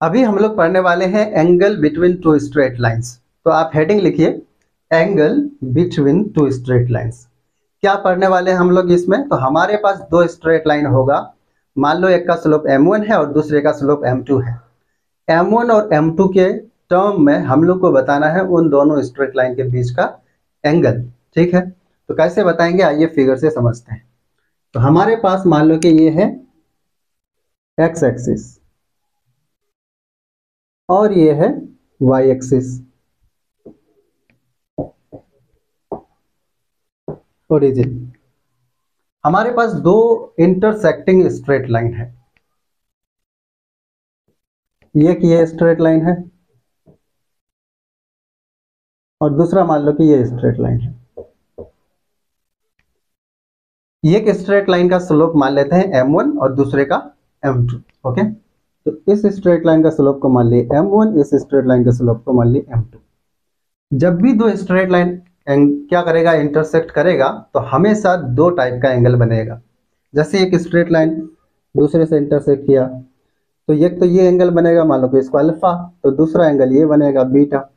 अभी हम लोग पढ़ने वाले हैं angle between two straight lines. तो आप हेडिंग लिखिए, angle between two straight lines. क्या पढ़ने वाले हैं हम लोग इसमें? तो हमारे पास दो स्ट्रेट लाइन होगा। मान लो एक का स्लोप m1 है और दूसरे का स्लोप m2 है। m1 और m2 के टर्म में हम लोग को बताना है उन दोनों स्ट्रेट लाइन के बीच का एंगल। ठीक है, तो कैसे बताएंगे, आइए फिगर से समझते हैं। तो हमारे पास मान लो कि ये है x एक्सिस और ये है y एक्सिस, ओरिजिन। हमारे पास दो इंटरसेक्टिंग स्ट्रेट लाइन है, ये स्ट्रेट लाइन है और दूसरा मान लो कि ये स्ट्रेट लाइन है। एक स्ट्रेट लाइन का स्लोप मान लेते हैं m1 और दूसरे का m2। ओके, तो इस स्ट्रेट लाइन का स्लोप को मान लिए m1, इस स्ट्रेट लाइन के स्लोप को मान लिए m2। जब भी दो स्ट्रेट लाइन क्या करेगा, इंटरसेक्ट करेगा, तो हमेशा दो टाइप का एंगल बनेगा। जैसे एक स्ट्रेट लाइन दूसरे से इंटरसेक्ट किया तो एक तो ये एंगल बनेगा, मान लो कि इसको अल्फा, तो दूसरा एंगल ये बनेगा बीटा।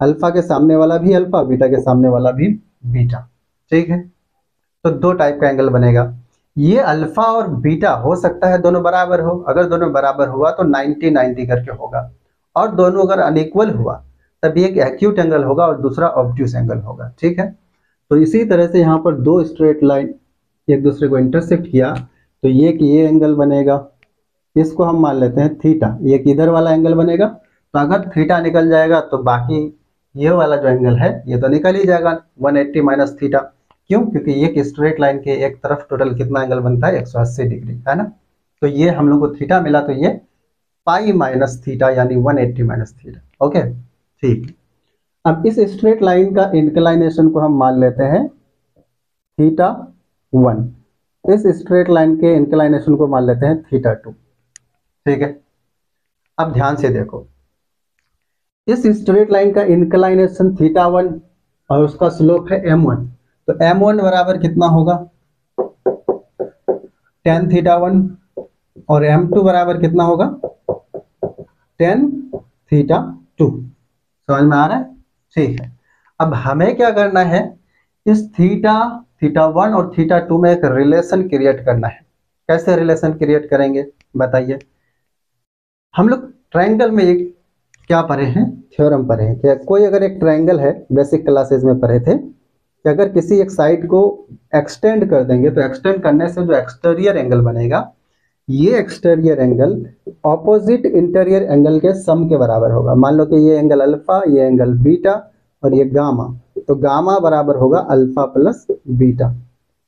अल्फा के सामने वाला भी अल्फा, बीटा के सामने वाला भी बीटा। ठीक है, तो दो टाइप का एंगल बनेगा। ये अल्फा और बीटा हो सकता है दोनों बराबर हो, अगर दोनों बराबर हुआ तो 90-90 करके होगा, और दोनों अगर अनइक्वल हुआ तब एक एक्यूट एंगल होगा और दूसरा ऑब्ट्यूस एंगल होगा। ठीक है, तो इसी तरह से यहाँ पर दो स्ट्रेट लाइन एक दूसरे को इंटरसेक्ट किया तो ये एंगल बनेगा, इसको हम मान लेते हैं थीटा। ये इधर वाला एंगल बनेगा, तो अगर थीटा निकल जाएगा तो बाकी ये वाला जो एंगल है ये तो निकल ही जाएगा, 180 माइनस थीटा। क्यों? क्योंकि एक स्ट्रेट लाइन के एक तरफ टोटल कितना एंगल बनता है, 180 डिग्री, है ना। तो ये हम लोग को थीटा मिला, तो ये पाई माइनस थीटा यानी 180 माइनस थीटा। ओके, ठीक। अब इस स्ट्रेट लाइन का इंक्लाइनेशन को हम मान लेते हैं थीटा 1, इस स्ट्रेट लाइन के इंक्लाइनेशन को मान लेते हैं थीटा 2। ठीक है, अब ध्यान से देखो, इस स्ट्रेट लाइन का इंक्लाइनेशन थीटा 1 और उसका स्लोप है m1, तो m1 बराबर कितना होगा, tan थीटा 1, और m2 बराबर कितना होगा, tan थीटा 2। समझ में आ रहा है? ठीक है, अब हमें क्या करना है, इस थीटा 1 और थीटा 2 में एक रिलेशन क्रिएट करना है। कैसे रिलेशन क्रिएट करेंगे बताइए। हम लोग ट्रायंगल में एक क्या पढ़े हैं, थ्योरम पढ़े हैं। क्या कोई अगर एक ट्रायंगल है, बेसिक क्लासेस में पढ़े थे कि अगर किसी एक साइड को एक्सटेंड कर देंगे तो एक्सटेंड करने से जो एक्सटीरियर एंगल बनेगा, ये exterior angle opposite interior angle के सम के बराबर होगा। मान लो कि ये एंगल अल्फा, ये एंगल बीटा और ये गामा, तो गामा बराबर होगा अल्फा प्लस बीटा।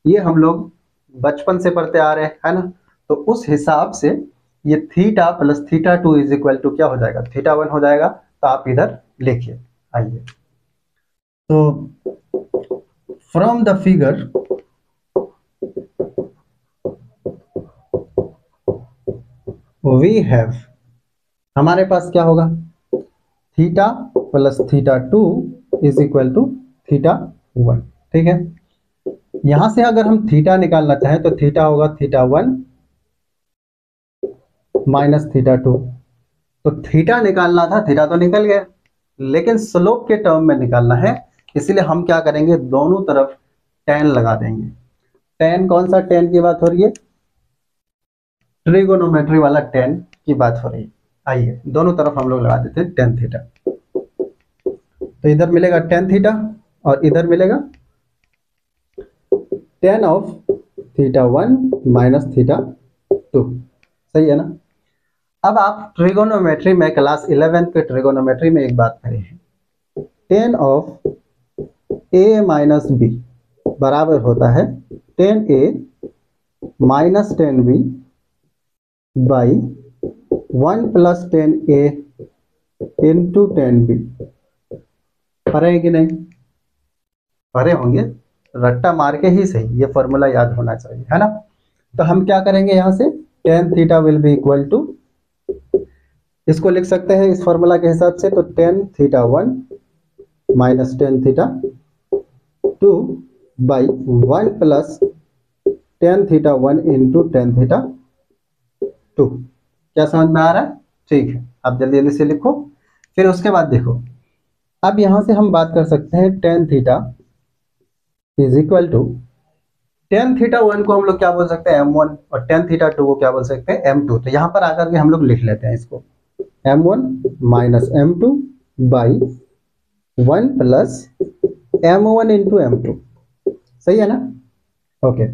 ये हम लोग बचपन से पढ़ते आ रहे हैं, है ना। तो उस हिसाब से ये theta plus theta 2 is equal to क्या हो जाएगा, थीटा 1 हो जाएगा। तो आप इधर लिखिए, आइए। तो from the figure we have, हमारे पास क्या होगा, theta plus theta 2 is equal to theta 1। ठीक है, यहां से अगर हम थीटा निकालना चाहें तो थीटा होगा थीटा 1 माइनस थीटा 2। तो थीटा निकालना था, थीटा तो निकल गया, लेकिन स्लोप के टर्म में निकालना है, इसलिए हम क्या करेंगे, दोनों तरफ tan लगा देंगे। tan कौन सा tan की बात हो रही है, ट्रिगोनोमेट्री वाला tan की बात हो रही है। आइए दोनों तरफ हम लोग लगा देते हैं tan थीटा। तो इधर मिलेगा tan थीटा और इधर मिलेगा tan of theta 1 minus theta 2। सही है ना। अब आप ट्रिगोनोमेट्री में क्लास 11 के ट्रिगोनोमेट्री में एक बात करें हैं, tan of a minus B बराबर होता है tan a minus tan b by 1 plus tan a into tan b। पढ़े हैं कि नहीं? पढ़े होंगे, रट्टा मार के ही सही, ये फॉर्मूला याद होना चाहिए, है ना। तो हम क्या करेंगे, यहां से tan theta will be equal to, इसको लिख सकते हैं इस फॉर्मूला के हिसाब से, तो tan theta 1 minus tan theta 2 by 1 plus tan theta 1 into tan theta 2। क्या समझ में आ रहा है? ठीक है, आप जल्दी जल्दी से लिखो। फिर उसके बाद देखो, अब यहाँ से हम बात कर सकते हैं tan theta is equal to, tan theta one को हम लोग क्या बोल सकते हैं M1, और टेन थीटा टू को क्या बोल सकते हैं M2। तो यहाँ पर आकर के हम लोग लिख लेते हैं इसको M1 minus M2 by 1 plus M1 into M2। सही है ना? ओके।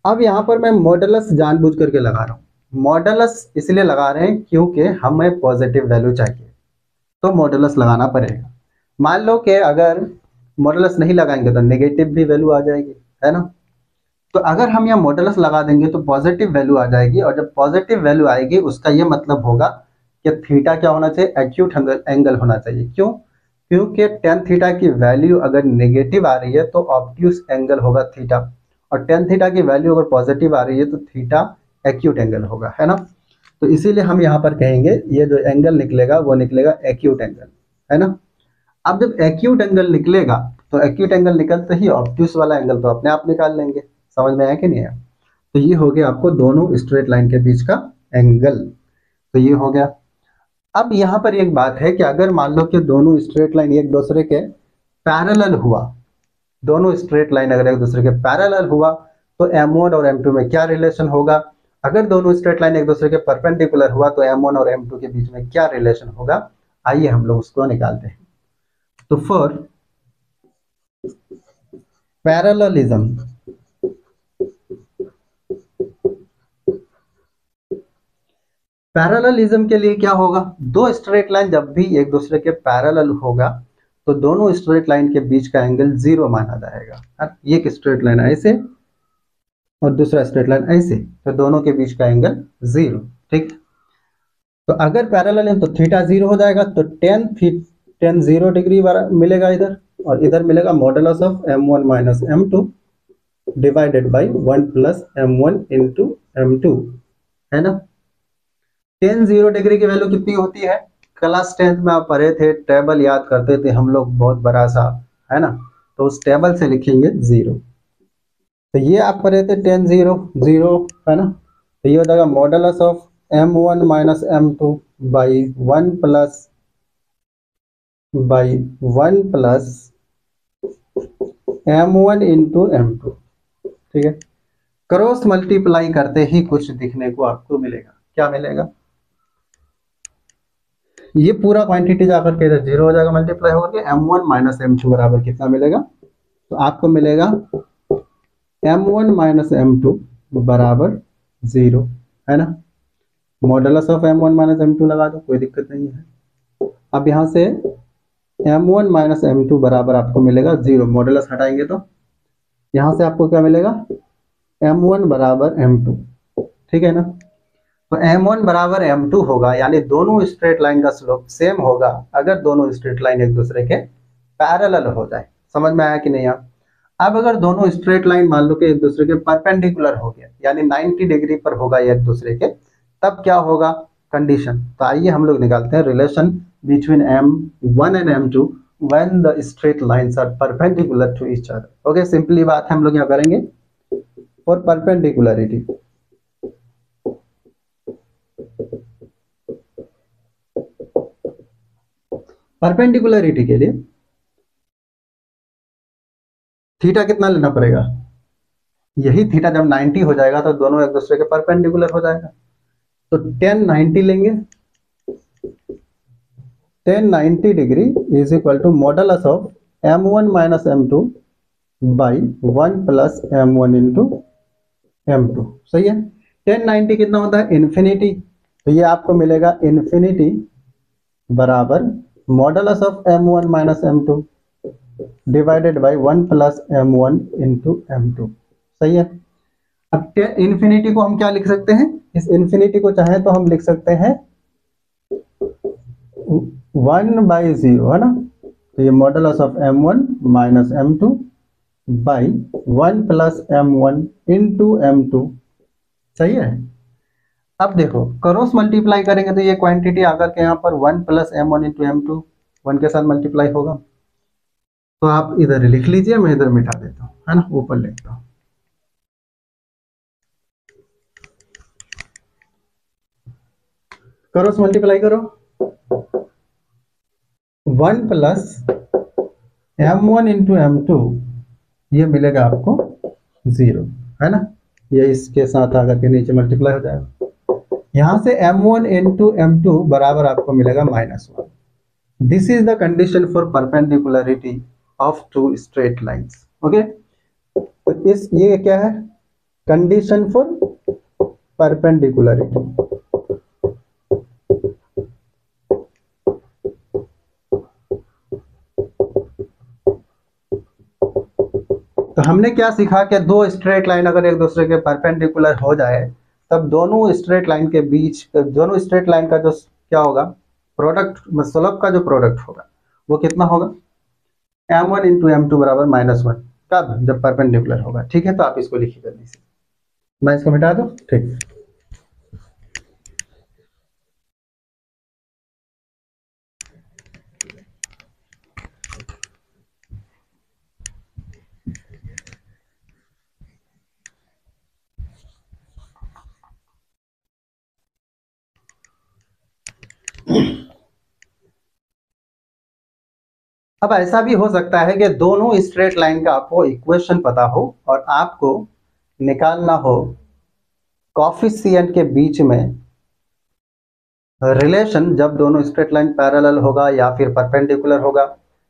अब यहाँ पर मैं मॉडुलस जानबूझ करके लगा रहा हूँ। मॉडुलस इसलिए लगा रहे हैं क्योंकि हमें पॉजिटिव वैल्यू चाहिए, तो मॉडुलस लगाना पड़ेगा। मान लो कि अगर मॉडुलस नहीं लगाएंगे तो नेगेटिव भी वैल्यू आ जाएगी, है ना? तो अगर हम यहाँ मॉडुलस लगा देंगे तो पॉजिटिव वैल्यू आ जाएगी, और जब पॉजिटिव वैल्यू आएगी उसका ये मतलब होगा कि थीटा क्या होना चाहिए, एक्यूट एंगल होना चाहिए। क्यों? क्योंकि टेन थीटा की वैल्यू अगर नेगेटिव आ रही है तो ऑब्ट्यूस एंगल होगा थीटा, और टेन थीटा की वैल्यू अगर पॉजिटिव आ रही है तो थीटा एक्यूट एंगल होगा, है ना? तो इसीलिए हम यहाँ पर कहेंगे ये जो एंगल निकलेगा वो निकलेगा एक्यूट एंगल, है ना? अब जब एक्यूट एंगल निकलेगा तो एक्यूट एंगल निकलते ही ऑब्ट्यूस वाला एंगल तो अपने आप निकाल लेंगे। समझ में आया कि नहीं आया? तो ये हो गया आपको दोनों स्ट्रेट लाइन के बीच का एंगल। तो ये हो गया। अब यहाँ पर एक बात है कि अगर मान लो कि दोनों स्ट्रेट लाइन एक दूसरे के पैरेलल हुआ, दोनों स्ट्रेट लाइन अगर एक दूसरे के पैरेलल हुआ तो M1 और M2 में क्या रिलेशन होगा? अगर दोनों स्ट्रेट लाइन एक दूसरे के परपेंडिकुलर हुआ तो M1 और M2 के बीच में क्या रिलेशन होगा? आइए हम लोग उसको निकालते हैं। तो फॉर पैरेललिज्म, पैरेललिज्म के लिए क्या होगा? दो स्ट्रेट लाइन जब भी एक दूसरे के पैरेलल होगा तो दोनों स्ट्रेट लाइन के बीच का एंगल जीरो माना जाएगा। एक स्ट्रेट लाइन ऐसे और दूसरा स्ट्रेट लाइन ऐसे, तो दोनों के बीच का एंगल जीरो। ठीक, तो अगर पैरेलल है तो थीटा जीरो हो जाएगा, तो टेन जीरो डिग्री मिलेगा इधर, और इधर मिलेगा modulus of M1 minus M2 divided by 1 plus M1 into M2, है ना? टेन जीरो डिग्री की वैल्यू कितनी होती है? क्लास 10th में आप पढ़े थे, टेबल याद करते थे हम लोग बहुत बड़ा सा, है ना? तो उस टेबल से लिखेंगे जीरो। तो ये आप पढ़े थे टेन जीरो जीरो, है ना? तो ये हो जाएगा modulus of M1 minus M2 by 1 plus M1 into M2। ठीक है, क्रॉस मल्टीप्लाई करते ही कुछ दिखने को आपको मिलेगा। क्या मिलेगा? ये पूरा क्वांटिटी जाकर के जीरो हो जाएगा, मल्टीप्लाई होकर के M1 माइनस M2 बराबर कितना मिलेगा? तो आपको मिलेगा M1 माइनस M2 बराबर जीरो, है ना? Modulus of M1 minus M2 लगा दो, कोई दिक्कत नहीं है। अब यहाँ से M1 माइनस M2 बराबर आपको मिलेगा जीरो, मॉडुलस हटाएंगे तो यहाँ से आपको क्या मिलेगा? M1 बराबर M2। ठीक है ना? तो M1 बराबर M2 होगा, यानी दोनों स्ट्रेट लाइन का स्लोप सेम होगा अगर दोनों स्ट्रेट लाइन एक दूसरे के पैरेलल हो जाए। समझ में आया कि नहीं? अब अगर दोनों स्ट्रेट लाइन मान लो कि एक दूसरे के परपेंडिकुलर हो गया, यानी 90 डिग्री पर होगा एक दूसरे के, तब क्या होगा कंडीशन? तो आइए हम लोग निकालते हैं relation between M1 and M2 when the straight lines are perpendicular to each other. Okay, simply बात है हम लोग यहाँ करेंगे फॉर परपेंडिकुलरिटी। परपेंडिकुलरिटी के लिए थीटा कितना लेना पड़ेगा? यही थीटा जब 90 हो जाएगा तो दोनों एक दूसरे के परपेंडिकुलर हो जाएगा, तो 1090 लेंगे। 1090 degree is equal to modulus of M1 minus M2 by 1 plus M1 into M2। सही है? 1090 कितना होता है? इन्फिनिटी। तो ये आपको मिलेगा इन्फिनिटी बराबर modulus of M1 minus M2 divided by 1 plus M1 into M2। सही है? अब इन्फिनिटी को हम क्या लिख सकते हैं? इस इन्फिनिटी को चाहे तो हम लिख सकते हैं 1 बाई जीरो, है ना? तो ये modulus of M1 minus M2 by 1 plus M1 into M2। सही है? अब देखो क्रॉस मल्टीप्लाई करेंगे तो ये क्वांटिटी आकर के यहाँ पर 1 प्लस M1 इंटू M2 1 के साथ मल्टीप्लाई होगा। तो आप इधर लिख लीजिए, मैं इधर मिटा देता हूँ, है ना? ऊपर लिखता हूँ। क्रॉस मल्टीप्लाई करो, 1 प्लस m1 इंटू m2, ये मिलेगा आपको 0, है ना। ये इसके साथ आकर के नीचे मल्टीप्लाई हो जाएगा। यहाँ से m1 इंटू m2 बराबर आपको मिलेगा -1। This is the condition for perpendicularity of two straight lines. Okay, तो इस ये क्या है, कंडीशन फॉर परपेंडिकुलरिटी। तो हमने क्या सीखा कि दो स्ट्रेट लाइन अगर एक दूसरे के परपेंडिकुलर हो जाए, तब दोनों स्ट्रेट लाइन के बीच, दोनों स्ट्रेट लाइन का जो क्या होगा, प्रोडक्ट, स्लोप का जो प्रोडक्ट होगा वो कितना होगा, m1 इंटू m2 बराबर -1। कब, जब परपेंडिकुलर होगा। ठीक है, तो आप इसको लिखिए जल्दी से, मैं इसको मिटा दूं। ठीक, अब ऐसा भी हो सकता है कि दोनों स्ट्रेट लाइन का आपको इक्वेशन पता हो और आपको निकालना हो कोफिशिएंट के बीच में रिलेशन, जब दोनों स्ट्रेट लाइन पैरेलल होगा या फिर परपेंडिकुलर होगा,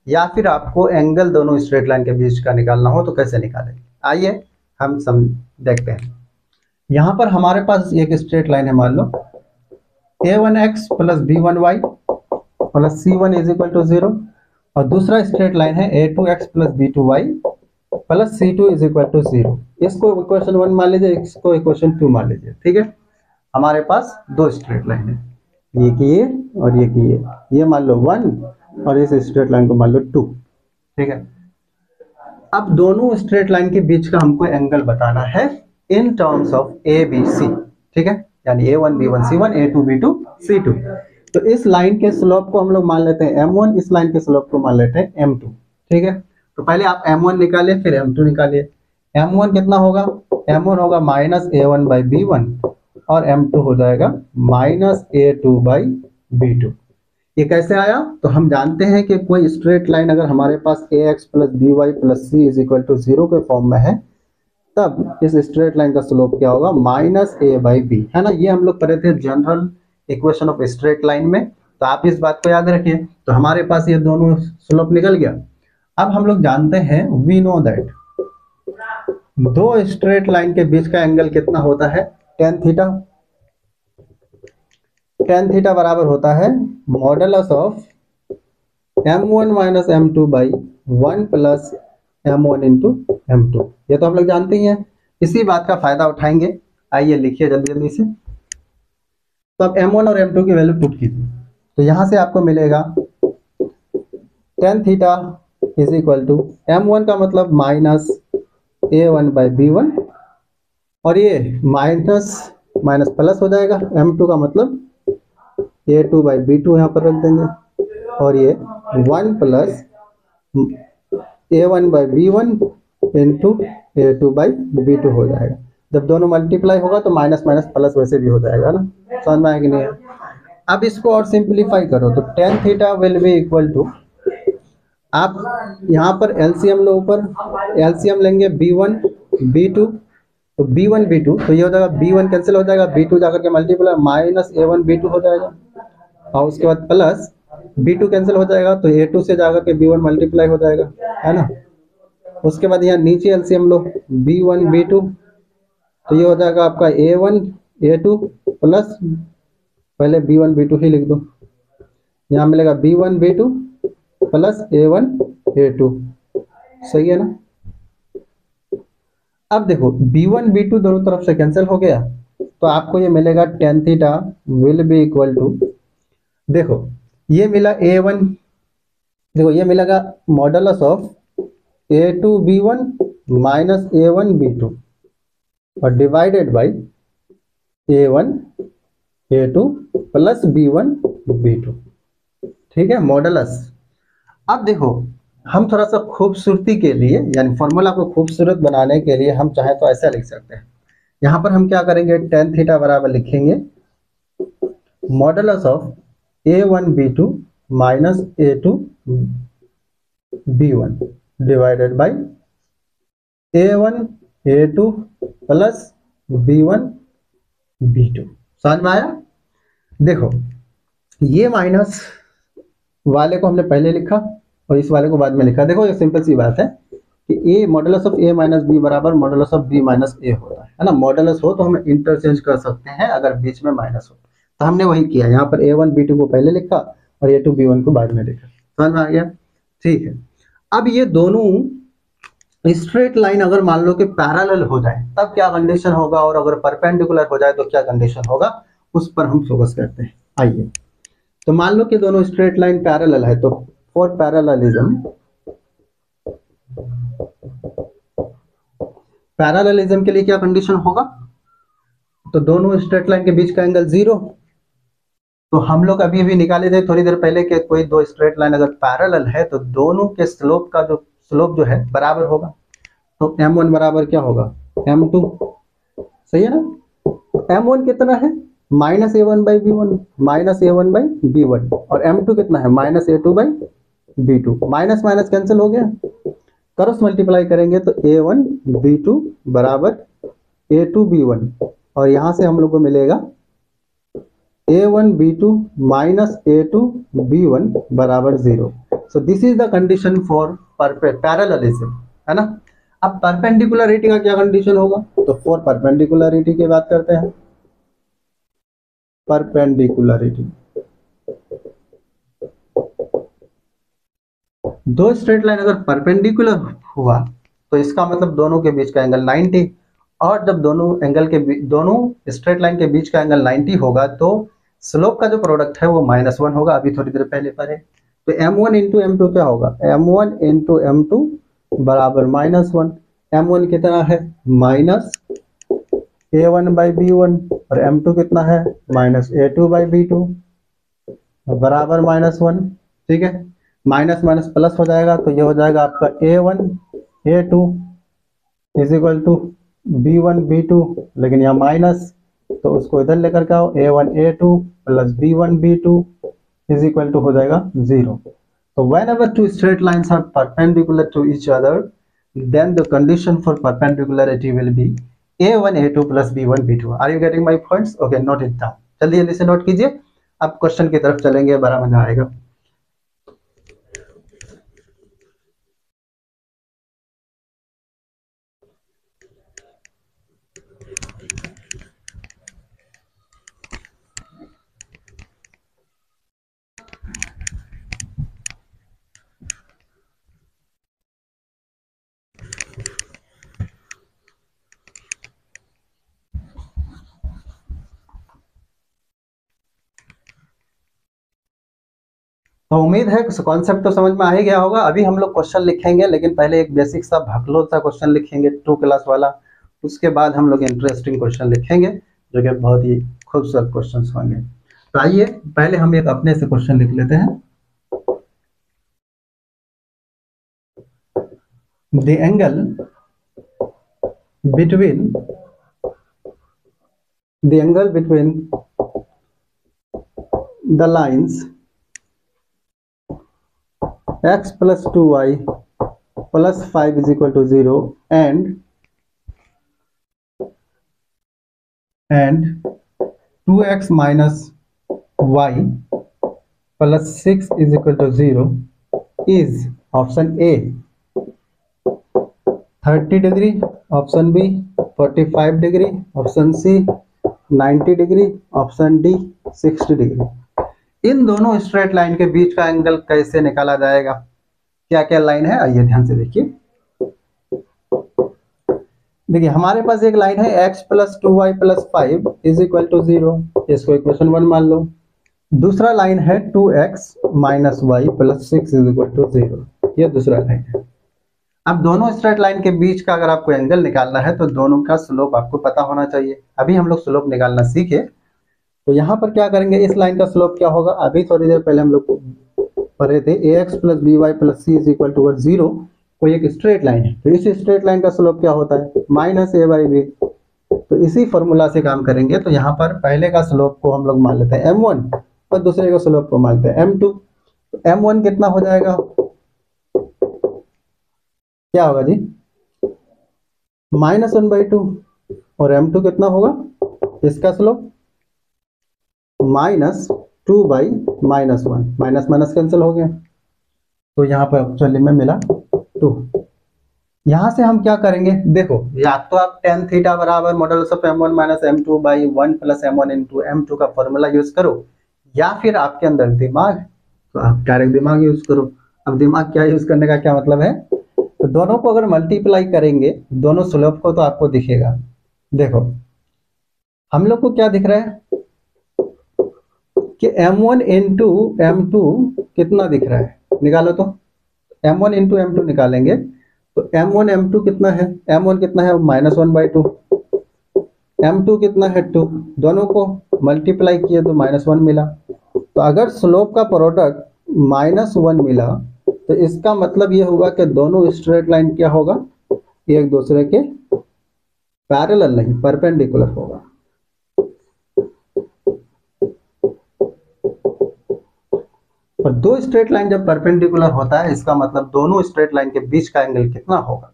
या फिर आपको एंगल दोनों स्ट्रेट लाइन के बीच का निकालना हो, तो कैसे निकालेंगे। आइए हम सम देखते हैं। यहाँ पर हमारे पास एक स्ट्रेट लाइन है, मान लो a1x plus b1y plus c1 is equal to 0, और दूसरा स्ट्रेट लाइन है a2x plus b2y plus c2 is equal to 0। इसको इक्वेशन 1 मान लीजिए, इसको इक्वेशन 2 मान लीजिए। ठीक है, हमारे पास दो स्ट्रेट लाइन है, ये की ये और ये की ये मान लो 1 और इस स्ट्रेट लाइन को मान लो 2। ठीक है, अब दोनों स्ट्रेट लाइन के बीच का हमको एंगल बताना है in terms of A B C. ठीक है, यानी a1 b1 c1 a2 b2 c2। तो इस लाइन के स्लोप को हम लोग मान लेते हैं m1, इस लाइन के स्लोप को मान लेते हैं m2। ठीक है, तो पहले आप m1 निकालिए, फिर m2 निकालिए। m1 कितना होगा, m1 होगा -a1 बाई b1 और m2 हो जाएगा -a2 बाई b2। ये कैसे आया, तो हम जानते हैं कि कोई स्ट्रेट लाइन अगर हमारे पास ax plus by plus c is equal to 0 के फॉर्म में है, तब इस स्ट्रेट लाइन का स्लोप क्या होगा, -a बाई b, है ना। ये हम लोग पढ़े थे general equation of straight line में, तो आप इस बात को याद रखिए। तो हमारे पास ये दोनों स्लोप निकल गया। अब हम लोग जानते हैं, वी नो दैट दो स्ट्रेट लाइन के बीच का एंगल कितना होता है, tan थीटा। tan थीटा बराबर होता है modulus of m1 minus m2 by 1 plus m1 into m2। ये तो हम लोग जानते ही हैं, इसी बात का फायदा उठाएंगे। आइए लिखिए जल्दी जल्दी से। तो अब m1 और m2 की वैल्यू पुट कीजिए, तो यहां से आपको मिलेगा tan theta is equal to m1 का मतलब -a1 बाई b1, और ये माइनस माइनस प्लस हो जाएगा, m2 का मतलब a2 बाई b2 यहाँ पर रख देंगे, और ये 1 plus a1 by b1 into a2 by b2 हो जाएगा। जब दोनों मल्टीप्लाई होगा तो माइनस माइनस प्लस वैसे भी हो जाएगा ना, समझ में आया कि नहीं। अब इसको और सिंप्लीफाई करो तो tan theta will be equal to, आप यहाँ पर एलसीएम लो, ऊपर एलसीएम लेंगे b1 b2, तो b1 b2, तो ये हो जाएगा b1 कैंसिल हो जाएगा, b2 जाकर के मल्टीप्लाई -a1 b2 हो जाएगा, और उसके बाद प्लस b2 कैंसिल हो जाएगा, तो a2 से जाकर के b1 मल्टीप्लाई हो जाएगा, है ना। उसके बाद यहाँ नीचे एलसीएम लो, b1 b2, तो ये हो जाएगा आपका a1 a2 प्लस, पहले b1 b2 ही लिख दो, यहाँ मिलेगा b1 b2 plus a1 a2, सही है ना। अब देखो b1 b2 दोनों तरफ से कैंसिल हो गया, तो आपको ये मिलेगा tan theta will be equal to, देखो ये मिला a1, देखो ये मिलेगा modulus of a2 b1 minus a1 b2 और divided by a1 a2 plus b1 b2। ठीक है, मॉडुलस। अब देखो हम थोड़ा सा खूबसूरती के लिए, यानी फॉर्मूला को खूबसूरत बनाने के लिए हम चाहे तो ऐसा लिख सकते हैं। यहाँ पर हम क्या करेंगे, tan थीटा बराबर लिखेंगे modulus of a1 b2 minus A two B one divided by a one A two plus B one B two. समझ में आया? देखो ये माइनस वाले को हमने पहले लिखा और इस वाले को बाद में लिखा। देखो ये सिंपल सी बात है कि A modulus of A minus B बराबर modulus of B minus A होता है ना। मॉडुलस हो तो हम इंटरचेंज कर सकते हैं अगर बीच में माइनस हो, तो हमने वही किया। यहाँ पर ए वन बी टू को पहले लिखा और ए टू बी वन को बाद में लिखा। समझ में आ गया? ठीक है। अब ये दोनों स्ट्रेट लाइन अगर मान लो कि पैरेलल हो जाए तब क्या कंडीशन होगा, और अगर परपेंडिकुलर हो जाए तो क्या कंडीशन होगा, उस पर हम फोकस करते हैं। आइए, तो मान लो कि दोनों स्ट्रेट लाइन पैरेलल है, तो फॉर पैरेललिज्म के लिए क्या कंडीशन होगा, तो दोनों स्ट्रेट लाइन के बीच का एंगल 0। तो हम लोग अभी अभी निकाले थे थोड़ी देर पहले कि कोई दो स्ट्रेट लाइन अगर पैरेलल है तो दोनों के स्लोप का जो स्लोप जो है बराबर होगा। तो m1 बराबर क्या होगा, m2। सही है ना? m1 कितना है, minus a one by b one, minus a one by b one, और m2 कितना है, minus A two by b two. Minus minus cancel हो गया, क्रॉस मल्टीप्लाई करेंगे तो ए वन बी टू बराबर ए टू बी वन, और यहां से हम लोग को मिलेगा A one B two minus A two B one बराबर 0। So this is the condition for parallelism, है ना। अब परपेंडिकुलरिटी का क्या कंडीशन होगा, तो फॉर परपेंडिकुलरिटी की बात करते हैं। परपेंडिकुलरिटी, दो स्ट्रेट लाइन अगर परपेंडिकुलर हुआ तो इसका मतलब दोनों के बीच का एंगल 90, और जब दोनों स्ट्रेट लाइन के बीच का एंगल 90 होगा तो स्लोप का जो प्रोडक्ट है वो -1 होगा। अभी थोड़ी देर पहले पढ़े। तो m1 इंटू m2 क्या होगा, m1 इंटू m2 बराबर -1। m1 कितना है, minus a one by b one, और m2 कितना है, minus A two by b two बराबर -1। ठीक है, माइनस माइनस प्लस हो जाएगा तो ये हो जाएगा आपका A one A two is equal to B one B two, लेकिन यहाँ माइनस तो उसको इधर लेकर के आओ, A one A two plus B one B two is equal to हो जाएगा 0। तो whenever two straight lines are perpendicular to each other, then the condition for perpendicularity will be a1 a2 plus b1 b2। Are you getting my points? Okay, note it down। जल्दी जल्दी से note कीजिए। अब question की तरफ चलेंगे, बड़ा मजा आएगा। तो उम्मीद है कॉन्सेप्ट तो समझ में आ ही गया होगा। अभी हम लोग क्वेश्चन लिखेंगे, लेकिन पहले एक बेसिक सा भकलोल सा क्वेश्चन लिखेंगे 2 क्लास वाला। उसके बाद हम लोग इंटरेस्टिंग क्वेश्चन लिखेंगे जो कि बहुत ही खूबसूरत क्वेश्चन होंगे। तो आइए पहले हम एक अपने से क्वेश्चन लिख लेते हैं। The angle between the lines x plus 2y plus 5 is equal to 0 and 2x minus y plus 6 is equal to 0 is option A 30 degree, option B 45 degree, option C 90 degree, option D 60 degree। इन दोनों straight line के बीच का angle कैसे निकाला जाएगा, क्या क्या line है, आइए ध्यान से देखिए। देखिए हमारे पास एक लाइन है x plus 2y plus 5 is equal to 0, इसको इक्वेशन 1 मान लो। दूसरा लाइन है 2x minus y plus 6 is equal to 0, ये दूसरा लाइन है। अब दोनों स्ट्रेट लाइन के बीच का अगर आपको एंगल निकालना है तो दोनों का स्लोप आपको पता होना चाहिए। अभी हम लोग स्लोप निकालना सीखे, तो यहाँ पर क्या करेंगे, इस लाइन का स्लोप क्या होगा, अभी थोड़ी देर पहले हम लोग पढ़े थे ax plus b y plus c is equal to 0। कोई एक स्ट्रेट लाइन है तो इस स्ट्रेट लाइन का स्लोप क्या होता है, माइनस ए बाई बी। तो इसी फॉर्मूला से काम करेंगे। तो यहाँ पर पहले का स्लोप को हम लोग मान लेते हैं m1 और दूसरे का स्लोप को मानते हैं m2। तो m1 कितना हो जाएगा, क्या होगा जी, -1/2, और m2 कितना होगा, इसका स्लोप -2/-1, माइनस माइनस कैंसिल हो गया, तो यहाँ पर एक्चुअली में मिला 2। यहाँ से हम क्या करेंगे, देखो या तो आप tan थीटा बराबर modulus of m1 - m2/1 + m1 × m2 का फॉर्मूला यूज करो, या फिर आपके अंदर दिमाग, तो आप डायरेक्ट दिमाग यूज करो। अब दिमाग क्या यूज करने का क्या मतलब है, तो दोनों को अगर मल्टीप्लाई करेंगे, दोनों स्लोप को, तो आपको दिखेगा, देखो हम लोग को क्या दिख रहा है कि m1 × m2 कितना दिख रहा है, निकालो तो, m1 × m2 निकालेंगे तो m1 m2 कितना है, m1 कितना है -1/2, m2 कितना है 2, दोनों को मल्टीप्लाई किए तो -1 मिला। तो अगर स्लोप का प्रोडक्ट -1 मिला, तो इसका मतलब ये होगा कि दोनों स्ट्रेट लाइन क्या होगा, एक दूसरे के पैरेलल नहीं, परपेंडिकुलर होगा। और दो स्ट्रेट लाइन जब परपेंडिकुलर होता है, इसका मतलब दोनों स्ट्रेट लाइन के बीच का एंगल कितना होगा,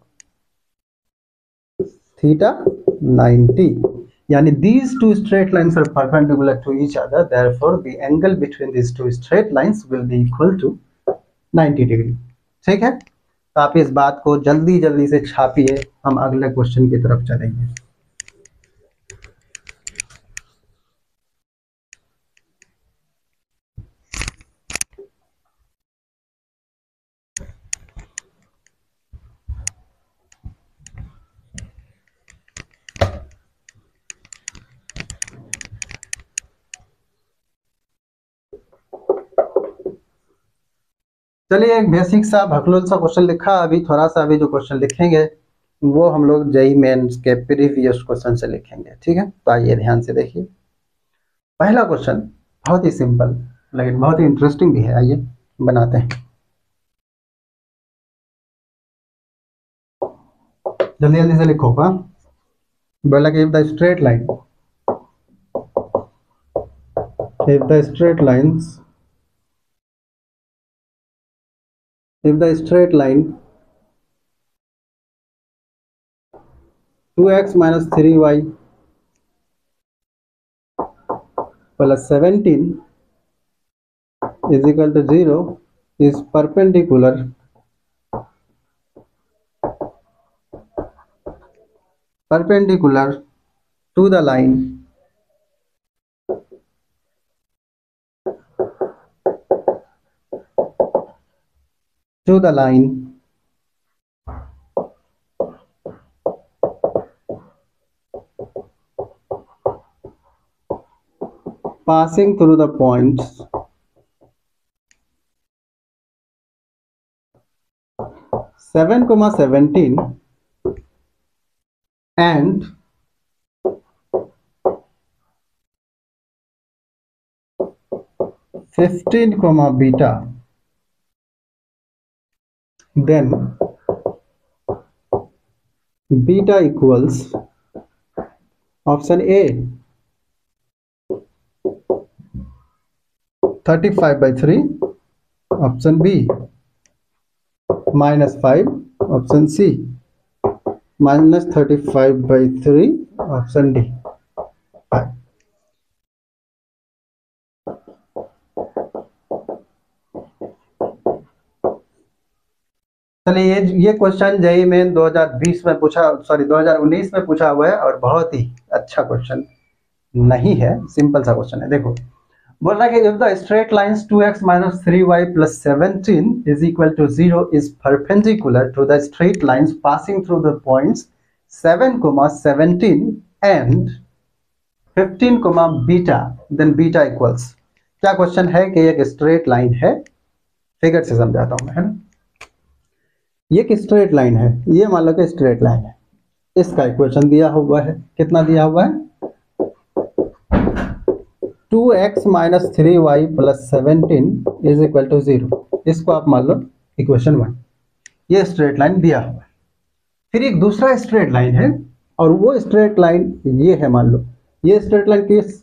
थीटा 90, यानी these two straight lines are perpendicular to each other, therefore the angle between these two straight lines will be equal to 90 degree. ठीक है, तो आप इस बात को जल्दी जल्दी से छापिए, हम अगले क्वेश्चन की तरफ चलेंगे। चलिए, एक बेसिक सा भकलोल सा क्वेश्चन लिखा, अभी थोड़ा सा अभी जो क्वेश्चन लिखेंगे वो हम लोग जेईई मेंस के प्रीवियस क्वेश्चन से लिखेंगे। ठीक है, तो आइए ध्यान से देखिए। पहला क्वेश्चन बहुत ही सिंपल लेकिन बहुत ही इंटरेस्टिंग भी है, आइए बनाते हैं, जल्दी जल्दी से लिखो। हाँ, बोला कि if the straight line if the straight line 2x - 3y + 17 is equal to 0 is perpendicular to the line passing through the points 7,17 and 15, beta, then beta equals option A 35/3, option B -5, option C -35/3, option D 5। चलिए, ये question JEE main 2020 में पूछा, sorry 2019 में पूछा हुआ है, और बहुत ही अच्छा क्वेश्चन नहीं है, सिंपल सा क्वेश्चन है। देखो, बोल रहा है कि if the straight lines 2x - 3y + 17 is equal to 0 is perpendicular to the straight lines passing through the points 7, 17 and 15, beta, then beta equals। क्या क्वेश्चन है कि एक स्ट्रेट लाइन है, फिगर से समझाता हूं मैं, है ना। ये एक स्ट्रेट लाइन है, ये मान लो कि स्ट्रेट लाइन है, इसका इक्वेशन दिया हुआ है, कितना दिया हुआ है, 2x - 3y + 17 is equal to 0। इसको आप मान लो इक्वेशन 1, ये स्ट्रेट लाइन दिया हुआ है। फिर एक दूसरा स्ट्रेट लाइन है, और वो स्ट्रेट लाइन ये है, मान लो ये स्ट्रेट लाइन किस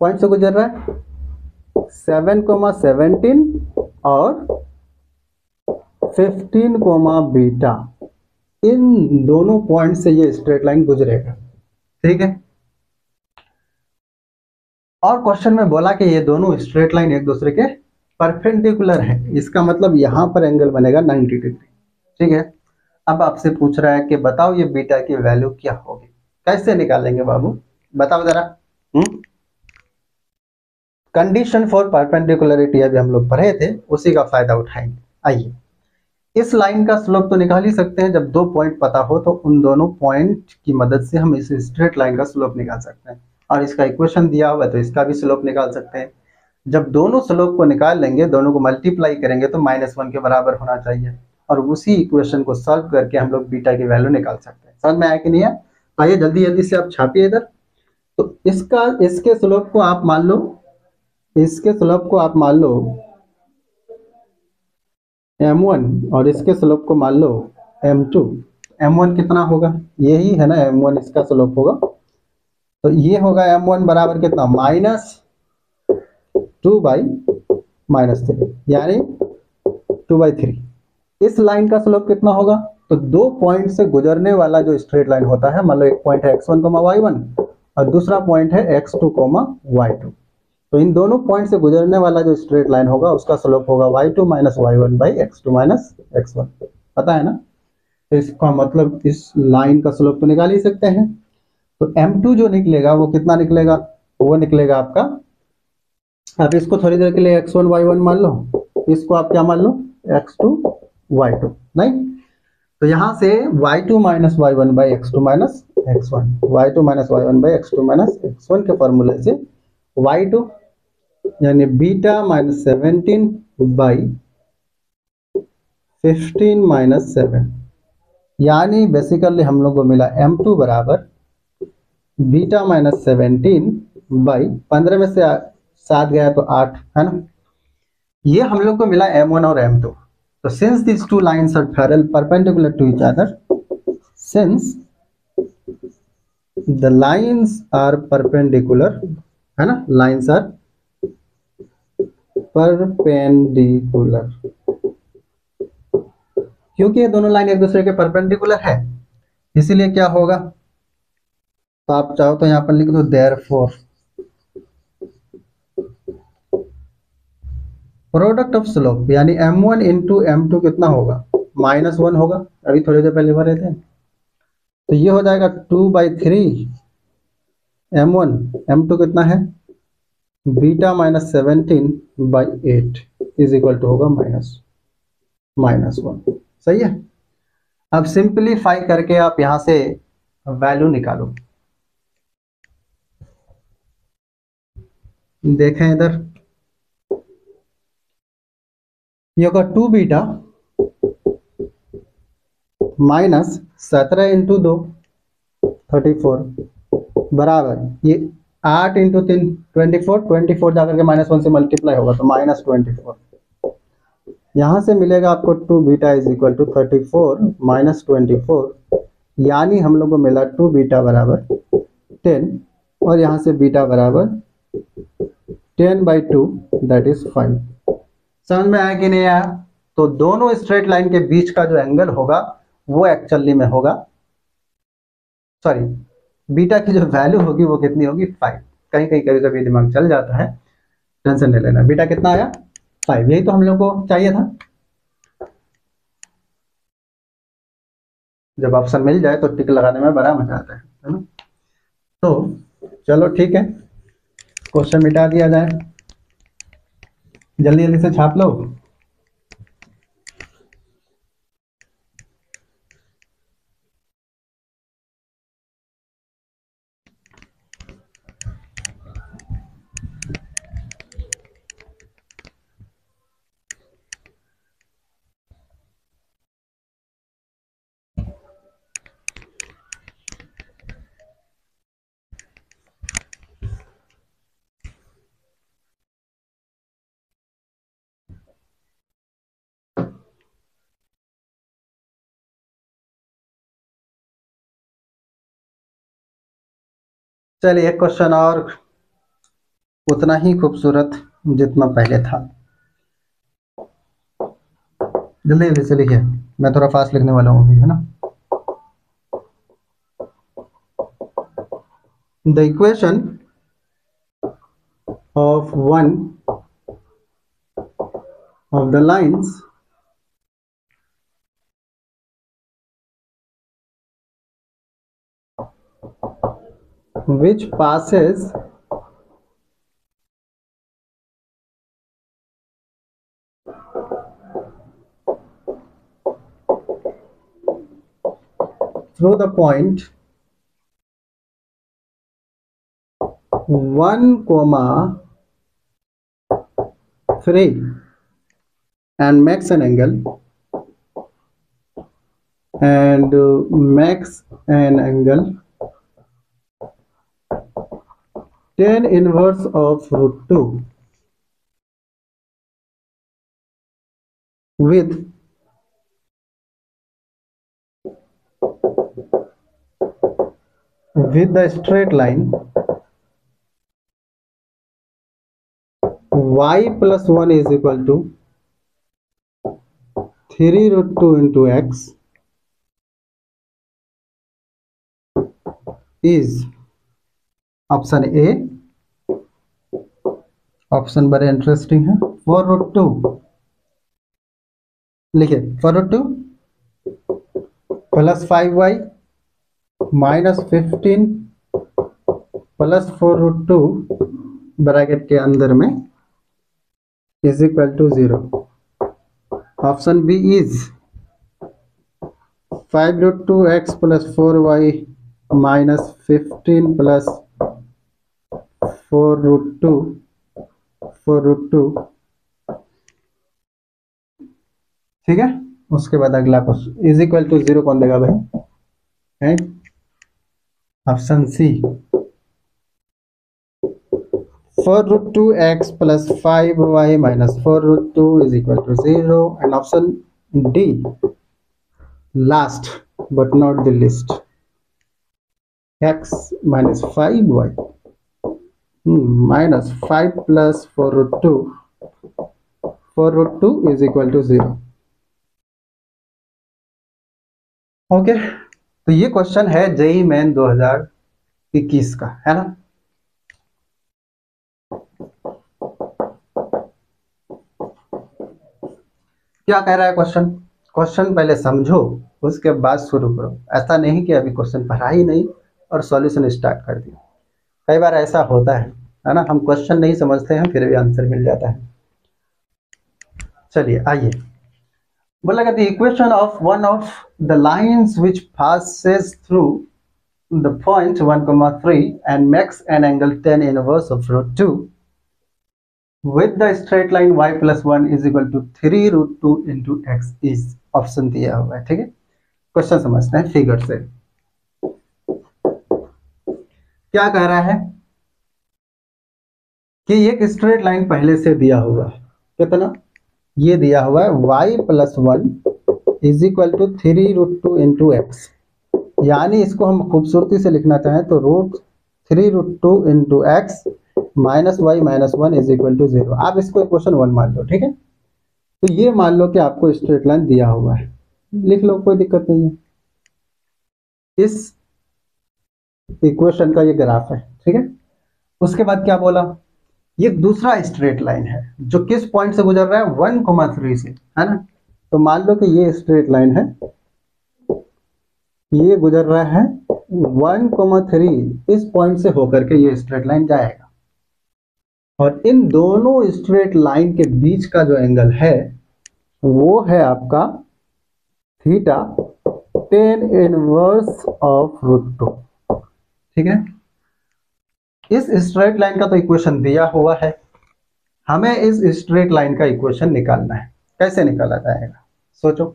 पॉइंट से गुजर रहा है, 7, 17 और 15 कोमा बीटा, इन दोनों पॉइंट से ये स्ट्रेट लाइन गुजरेगा। ठीक है, और क्वेश्चन में बोला कि ये दोनों स्ट्रेट लाइन एक दूसरे के परपेंडिकुलर है, इसका मतलब यहां पर एंगल बनेगा 90 डिग्री। ठीक है, अब आपसे पूछ रहा है कि बताओ ये बीटा की वैल्यू क्या होगी, कैसे निकालेंगे बाबू, बताओ जरा। कंडीशन फॉर परपेंडिकुलरिटी अभी हम लोग पढ़े थे, उसी का फायदा उठाएंगे। आइए, इस लाइन का स्लोप तो निकाल ही सकते हैं, जब दो पॉइंट पता हो तो उन दोनों पॉइंट की मदद से हम इस स्ट्रेट लाइन का स्लोप निकाल सकते हैं, और इसका इक्वेशन दिया हुआ है तो इसका भी स्लोप निकाल सकते हैं। जब दोनों स्लोप को निकाल लेंगे, दोनों को मल्टीप्लाई करेंगे तो -1 के बराबर होना चाहिए, और उसी इक्वेशन को सॉल्व करके हम लोग बीटा की वैल्यू निकाल सकते हैं। समझ में आया कि नहीं है? आइए जल्दी जल्दी से आप छापिए इधर। तो इसके स्लोप को आप मान लो, इसके स्लोप को आप मान लो m1 और इसके स्लोप को मान लो m2। m1 कितना होगा, यही है ना m1, इसका स्लोप होगा, तो ये होगा m1 बराबर कितना, -2/-3, यानी 2/3। इस लाइन का स्लोप कितना होगा, तो दो पॉइंट से गुजरने वाला जो स्ट्रेट लाइन होता है, मान लो एक पॉइंट है x1, y1 और दूसरा पॉइंट है x2, y2, तो इन दोनों पॉइंट से गुजरने वाला जो स्ट्रेट लाइन होगा उसका स्लोप होगा y2 - y1/x2 - x1। पता है ना? तो इसका मतलब इस लाइन का स्लोप तो निकाल ही सकते हैं। तो m2 जो निकलेगा वो कितना निकलेगा, वो निकलेगा आपका, आप इसको थोड़ी देर के लिए x1 y1 मान लो, इसको आप क्या मान लो, x2 y2, नहीं तो यहां से y2 - y1/x2 - x1, y2 - y1/x2 - x1 के फॉर्मूले से y2 यानी बीटा -17/15 - 7, यानी बेसिकली हम लोग को मिला m2 बराबर बीटा -17/15 में से 7 गया तो 8, है ना? ये हम लोग को मिला m1 और m2। तो since this two lines are perpendicular to each other, since the lines are perpendicular, है ना, लाइंस आर परपेंडिकुलर, क्योंकि ये दोनों लाइन एक दूसरे के परपेंडिकुलर है, इसीलिए क्या होगा, तो आप चाहो तो यहां पर लिख दो देयरफॉर प्रोडक्ट ऑफ स्लोप, यानी m1 इंटू m2 कितना होगा, -1 होगा, अभी थोड़ी देर पहले भरे थे, तो ये हो जाएगा 2/3 m1, m2 कितना है, बीटा -17/8 इज इक्वल टू होगा -1। सही है? अब सिंपलीफाई करके आप यहां से वैल्यू निकालो, देखें इधर, ये होगा 2 बीटा -17 इंटू 2 34 बराबर, ये 8 इंटू 3 24 जाकर के -1 से मल्टीप्लाई होगा तो -24, यहां से मिलेगा आपको 2 बीटा इज इक्वल टू 34 -24, यानी हम लोग को मिला 2 बीटा बराबर 10, और यहां से बीटा बराबर 10/2 दैट इज 5। समझ में आया कि नहीं आया? तो दोनों स्ट्रेट लाइन के बीच का जो एंगल होगा वो एक्चुअली में होगा, सॉरी, बीटा की जो वैल्यू होगी वो कितनी होगी, 5। कहीं कहीं कभी कभी दिमाग चल जाता है, टेंशन नहीं लेना। बीटा कितना आया, 5, यही तो हम लोग को चाहिए था। जब ऑप्शन मिल जाए तो टिक लगाने में बड़ा मजा आता है ना? तो चलो ठीक है, क्वेश्चन मिटा दिया जाए, जल्दी जल्दी से छाप लो। चलिए एक क्वेश्चन और, उतना ही खूबसूरत जितना पहले था। जल्दी जल्दी से लिखिए, मैं थोड़ा फास्ट लिखने वाला हूँ अभी, है ना। The equation of one of the lines which passes through the point 1, 3 and makes an angle tan inverse of root 2 with the straight line y plus 1 is equal to 3 root 2 into x is option a. Option बड़े interesting है। 4 root 2 लिखिए, 4 root 2 plus 5y minus 15 plus 4 root 2 bracket के अंदर में is equal to 0। Option b is 5 root 2 x plus 4y minus 15 plus 4 root 2 ठीक है। उसके बाद अगला क्वेश्चन इज इक्वल टू 0 कौन देगा भाई, है option c. 4 root 2 x plus 5y minus 4 root 2 is equal to 0 and option d last but not the list, x minus 5y minus 5 plus 4 root 2 is equal to 0। Okay, तो ये question है JEE main 2021 का, है ना। क्या कह रहा है क्वेश्चन, क्वेश्चन पहले समझो उसके बाद शुरू करो। ऐसा नहीं कि अभी क्वेश्चन पढ़ा ही नहीं और सॉल्यूशन स्टार्ट कर दिया। कई बार ऐसा होता है ना, हम क्वेश्चन नहीं समझते हैं फिर भी आंसर मिल जाता है। चलिए आइए, बोला the equation of one of the lines which passes through the point 1, 3 and makes an angle tan inverse of root 2 with the straight line y plus 1 is equal to 3 root 2 into x is option दिया हुआ है। ठीक है, question समझते हैं figure से। क्या कह रहा है कि एक स्ट्रेट लाइन पहले से दिया हुआ है, कितना ये दिया हुआ है y plus 1 is equal to 3 root 2 into x, यानी इसको हम खूबसूरती से लिखना चाहें तो root 3 root 2 into x minus y minus 1 is equal to 0। आप इसको इक्वेशन 1 मान लो। ठीक है, तो ये मान लो कि आपको स्ट्रेट लाइन दिया हुआ है, लिख लो, कोई दिक्कत नहीं है। इस इक्वेशन का ये ग्राफ है। ठीक है, उसके बाद क्या बोला, ये दूसरा स्ट्रेट लाइन है जो किस पॉइंट से गुजर रहा है 1, 3 से, है ना। तो मान लो कि ये स्ट्रेट लाइन है, ये गुजर रहा है 1, 3, इस पॉइंट से होकर के ये स्ट्रेट लाइन जाएगा और इन दोनों स्ट्रेट लाइन के बीच का जो एंगल है वो है आपका theta tan inverse of root 2। ठीक है, इस स्ट्रेट लाइन का तो इक्वेशन दिया हुआ है, हमें इस स्ट्रेट लाइन का इक्वेशन निकालना है। कैसे निकाला जाएगा सोचो।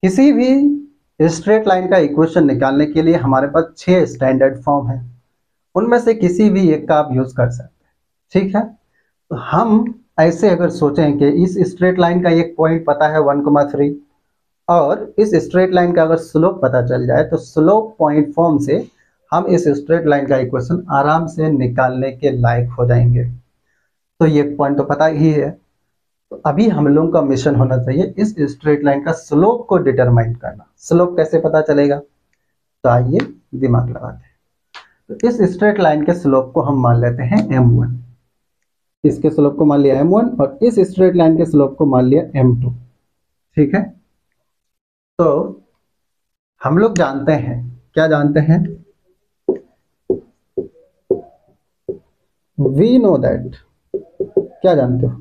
किसी भी स्ट्रेट लाइन का इक्वेशन निकालने के लिए हमारे पास 6 स्टैंडर्ड फॉर्म है, उनमें से किसी भी एक का आप यूज कर सकते हैं। ठीक है, तो हम ऐसे अगर सोचें कि इस स्ट्रेट लाइन का एक पॉइंट पता है 1, 3 और इस स्ट्रेट लाइन का अगर स्लोप पता चल जाए तो स्लोप पॉइंट फॉर्म से हम इस स्ट्रेट लाइन का इक्वेशन आराम से निकालने के लायक हो जाएंगे। तो ये पॉइंट तो पता ही है, तो अभी हम लोगों का मिशन होना चाहिए इस स्ट्रेट लाइन का स्लोप को डिटरमाइन करना। स्लोप कैसे पता चलेगा, तो आइए दिमाग लगाते हैं। तो इस स्ट्रेट लाइन के स्लोप को हम मान लेते हैं m1, इसके स्लोप को मान लिया m1 और इस स्ट्रेट लाइन के स्लोप को मान लिया m2। ठीक है, तो हम लोग जानते हैं, क्या जानते हैं, वी नो दैट, क्या जानते हो,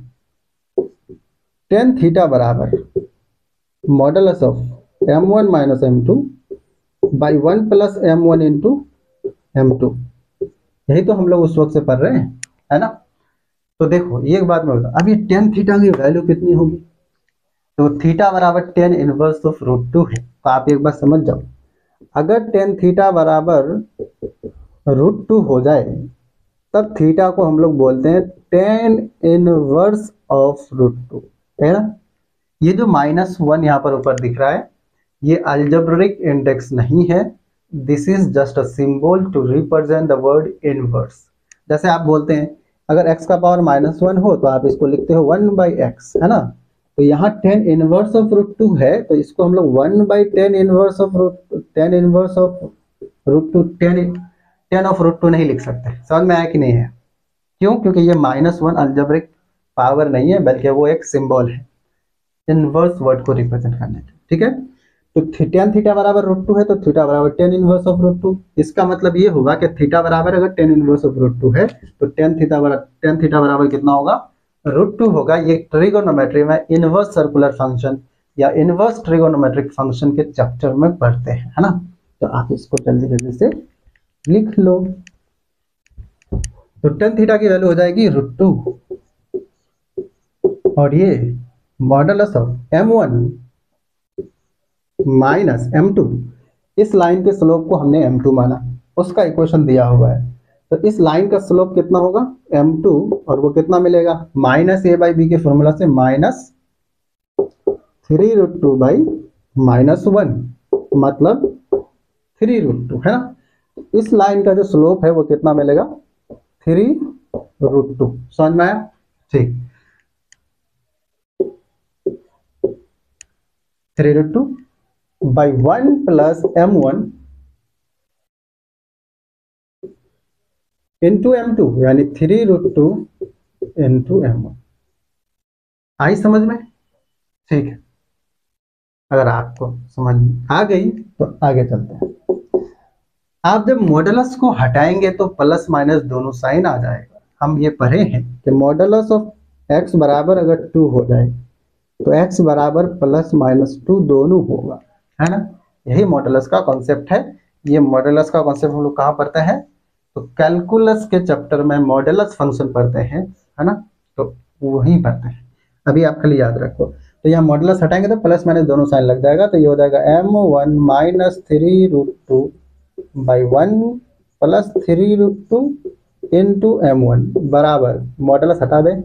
टेन थीटा बराबर modulus of m1 minus m2 by 1 plus m1 into m2। यही तो हम लोग उस वक्त से पढ़ रहे हैं, है ना। तो देखो ये एक बात मैं बता, अब ये टेन थीटा की वैल्यू कितनी होगी, तो थीटा बराबर tan inverse of root two है। तो आप एक बार समझ जाओ, अगर टेन थीटा बराबर रूट टू हो जाए तब थीटा को हम लोग बोलते हैं tan inverse of root two, है ना। ये जो -1 यहाँ पर ऊपर दिख रहा है ये अलजेब्रिक इंडेक्स नहीं है, this is just a symbol to represent the word inverse. जैसे आप बोलते हैं अगर x का पावर -1 हो तो आप इसको लिखते हो 1/x, है ना। तो यहाँ 10 इनवर्स ऑफ रूट टू है तो इसको हम लोग 1/10 inverse of root two 10 of root two नहीं लिख सकते। समझ में आया कि नहीं है, क्यों, क्योंकि ये -1 अलजेब्रिक पावर नहीं है बल्कि वो एक सिंबल है इनवर्स वर्ड को रिप्रेजेंट करने के। ठीक है, तो टेन थीटा बराबर रूट टू है तो थीटा बराबर 10 इनवर्स ऑफ रूट टू। इसका मतलब ये होगा कि थीटा बराबर अगर 10 इनवर्स ऑफ रूट टू है तो टेन थीटा बराबर कितना होगा, रूट टू होगा। ये ट्रिगोनोमेट्री में इनवर्स सर्कुलर फंक्शन या इनवर्स ट्रिगोनोमेट्रिक फंक्शन के चैप्टर में पढ़ते हैं, है ना। तो आप इसको जल्दी जल्दी से लिख लो। तो टेन थीटा की वैल्यू हो जाएगी रूट टू और ये modulus of m1 minus m2, इस लाइन के स्लोप को हमने m2 माना, उसका इक्वेशन दिया हुआ है। तो इस लाइन का स्लोप कितना होगा m2 और वो कितना मिलेगा -a/b के फॉर्मूला से -3√2/-1 मतलब 3√2, है ना। इस लाइन का जो स्लोप है वो कितना मिलेगा 3√2। समझ में आया, ठीक, 3√2/1 प्लस m1 इंटू m2 यानी 3√2 इंटू m1। आई समझ में, ठीक है। अगर आपको समझ आ गई तो आगे चलते हैं। आप जब मॉडुलस को हटाएंगे तो प्लस माइनस दोनों साइन आ जाएगा। हम ये पढ़े हैं कि मॉडुलस ऑफ x बराबर अगर 2 हो जाए तो x बराबर +-2 दोनों होगा, है ना। यही मॉडुलस का कॉन्सेप्ट है। ये मॉडुलस का कॉन्सेप्ट हम लोग कहाँ पढ़ते हैं, तो कैलकुलस के चैप्टर में मॉडुलस फंक्शन पढ़ते हैं, है ना। तो वही पढ़ते हैं, अभी आप खाली याद रखो। तो यहाँ मॉडुलस हटाएंगे तो प्लस माइनस दोनों साइन लग जाएगा, तो ये हो जाएगा m1 -3√2/1 प्लस 3√2 इंटू m1 बराबर, मॉडुलस हटा दे,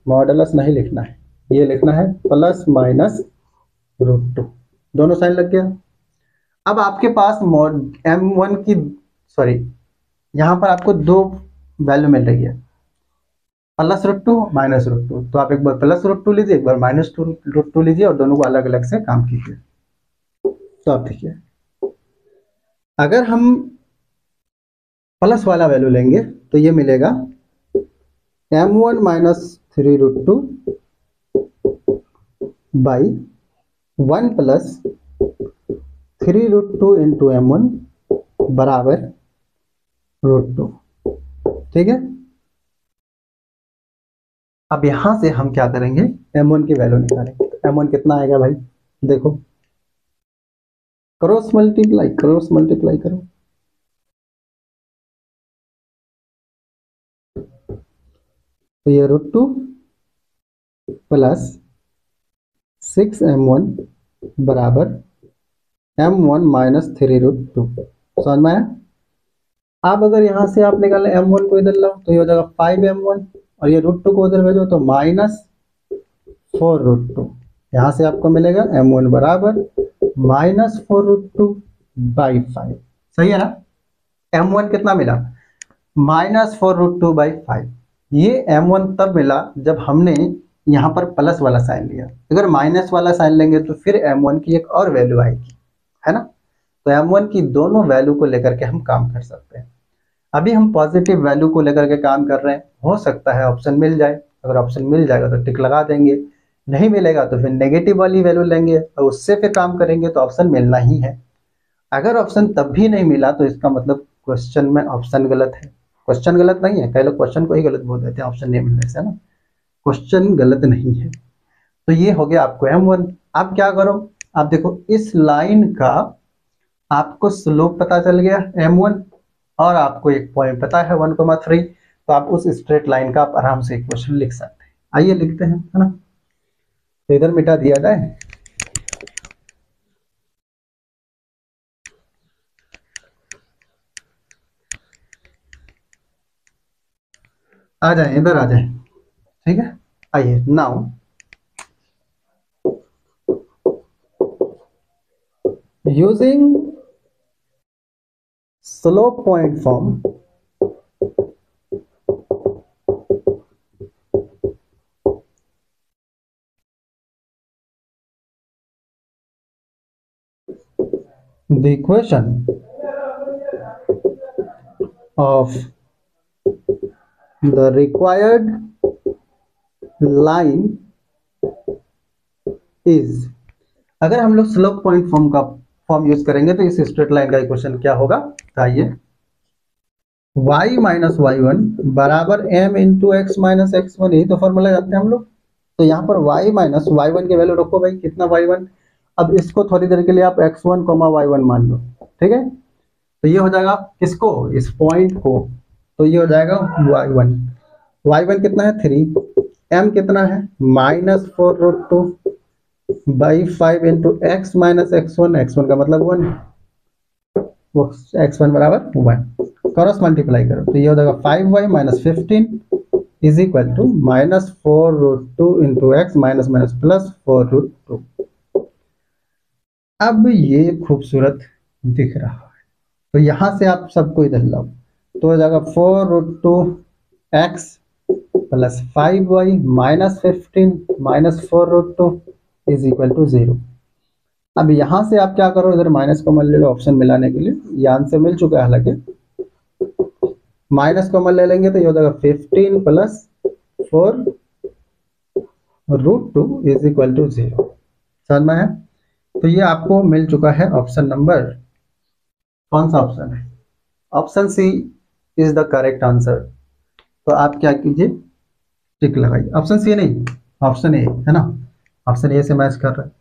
मॉडुलस नहीं लिखना है, ये लिखना है ±√2, दोनों साइन लग गया। अब आपके पास m1 की सॉरी यहाँ पर आपको दो वैल्यू मिल रही है, +√2 -√2। तो आप एक बार +√2 लीजिए, एक बार -√2 लीजिए और दोनों को अलग अलग से काम कीजिए। तो आप देखिए अगर हम प्लस वाला वैल्यू लेंगे तो ये मिलेगा m1 -3√2/1 प्लस 3√2 इंटू m1 बराबर √2। ठीक है, अब यहां से हम क्या करेंगे, m1 की वैल्यू निकालेंगे। m1 कितना आएगा भाई, देखो क्रॉस मल्टीप्लाई करो। तो ये √2 प्लस 6m1 बराबर m1 -3√2। समझ में आया। अब अगर यहां से आप निकालें m1 को इधर लाओ तो ये हो जाएगा 5m1 और ये √2 को उधर भेजो तो -4√2। यहां से आपको मिलेगा m1 बराबर -4√2/5। सही है ना। m1 कितना मिला -4√2/5। ये m1 तब मिला जब हमने यहाँ पर प्लस वाला साइन लिया, अगर माइनस वाला साइन लेंगे तो फिर m1 की एक और वैल्यू आएगी, है ना। तो m1 की दोनों वैल्यू को लेकर के हम काम कर सकते हैं। अभी हम पॉजिटिव वैल्यू को लेकर के काम कर रहे हैं, हो सकता है ऑप्शन मिल जाए, अगर ऑप्शन मिल जाएगा तो टिक लगा देंगे, नहीं मिलेगा तो फिर नेगेटिव वाली वैल्यू लेंगे और उससे फिर काम करेंगे, तो ऑप्शन मिलना ही है। अगर ऑप्शन तब भी नहीं मिला तो इसका मतलब क्वेश्चन में ऑप्शन गलत है। क्वेश्चन गलत नहीं है, कई लोग क्वेश्चन को ही गलत बोल देते हैं ऑप्शन नहीं मिलने से, है ना। क्वेश्चन गलत नहीं है। तो ये हो गया आपको m1। आप क्या करो, आप देखो इस लाइन का आपको स्लोप पता चल गया m1 और आपको एक पॉइंट पता है 1,3, तो आप उस स्ट्रेट लाइन का आप आराम से इक्वेशन लिख सकते हैं। आइए लिखते हैं, है ना। तो इधर मिटा दिया जाए, आ जाए इधर आ जाए, ठीक है। आइए now using slope point form, the equation of the required line is, अगर हम लोग स्लोप पॉइंट फॉर्म का फॉर्म यूज करेंगे तो इस स्ट्रेट लाइन का इक्वेशन क्या होगा, आइए y माइनस वाई वन बराबर m into x minus x one, यही तो फॉर्मूला जानते हैं हम लोग। तो यहाँ पर y माइनस वाई वन की वैल्यू रखो भाई, कितना y1, अब इसको थोड़ी देर के लिए आप x1 y1 मान लो, ठीक है। तो ये हो जाएगा किसको, इस पॉइंट को, तो ये हो जाएगा y1 कितना है 3, m कितना है -4√2 by 5 into x minus x1 का मतलब 1, वो x1 बराबर 1, क्रॉस मल्टीप्लाई करो तो ये हो जाएगा 5y minus 15 is equal to -4√2 into x minus minus plus 4√2। अब ये खूबसूरत दिख रहा है, तो यहां से आप सबको इधर लाओ, तो हो जाएगा 4√2 x plus 5y minus 15 minus 4√2 is equal to 0। अब यहां से आप क्या करो, इधर माइनस को मान ले लो ऑप्शन मिलाने के लिए, ये आंसर मिल चुका है, हालांकि माइनस को मान ले लेंगे तो ये हो जाएगा 15 प्लस 4√2 इज इक्वल टू 0। समझ में है। तो ये आपको मिल चुका है ऑप्शन नंबर, कौन सा ऑप्शन है, option c is the correct answer. तो आप क्या कीजिए, टिक लगाइए, ऑप्शन सी नहीं, ऑप्शन ए, है ना, ऑप्शन ए से मैच कर रहा है।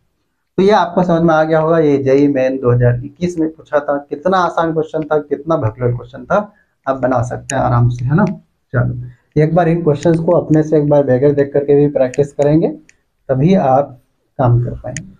तो ये आपको समझ में आ गया होगा, ये जेईई मेन 2021 में पूछा था, कितना आसान क्वेश्चन था, कितना भकलोल क्वेश्चन था, आप बना सकते हैं आराम से, है ना। चलो एक बार इन क्वेश्चंस को अपने से एक बार बगैर देख करके भी प्रैक्टिस करेंगे, तभी आप काम कर पाएंगे।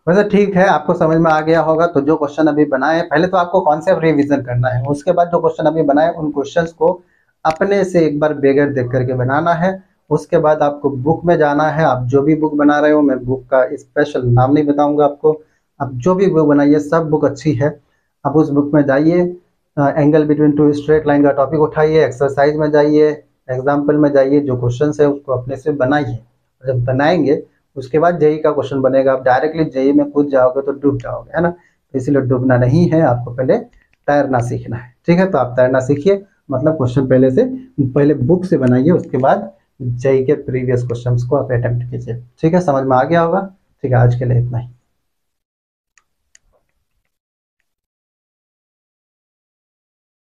वैसे ठीक है, आपको समझ में आ गया होगा। तो जो क्वेश्चन अभी बनाए, पहले तो आपको कॉन्सेप्ट रिवीजन करना है, उसके बाद जो क्वेश्चन अभी बनाए उन क्वेश्चंस को अपने से एक बार बगैर देख करके बनाना है। उसके बाद आपको बुक में जाना है, आप जो भी बुक बना रहे हो, मैं बुक का स्पेशल नाम नहीं बताऊंगा आपको, आप जो भी बुक बनाइए सब बुक अच्छी है, आप उस बुक में जाइए, angle between two straight line का टॉपिक उठाइए, एक्सरसाइज में जाइए, एग्जाम्पल में जाइए, जो क्वेश्चन है उसको अपने से बनाइए। जब बनाएंगे उसके बाद जेईई का क्वेश्चन बनेगा, आप डायरेक्टली जेईई में कूद जाओगे तो डूब जाओगे, है ना। तो इसीलिए डूबना नहीं है, आपको पहले तैरना सीखना है, ठीक है। तो आप तैरना सीखिए, मतलब क्वेश्चन पहले बुक से बनाइए, उसके बाद जेईई के प्रीवियस क्वेश्चंस को आप अटेम्प्ट कीजिए, ठीक है। समझ में आ गया होगा, ठीक है। आज के लिए इतना ही।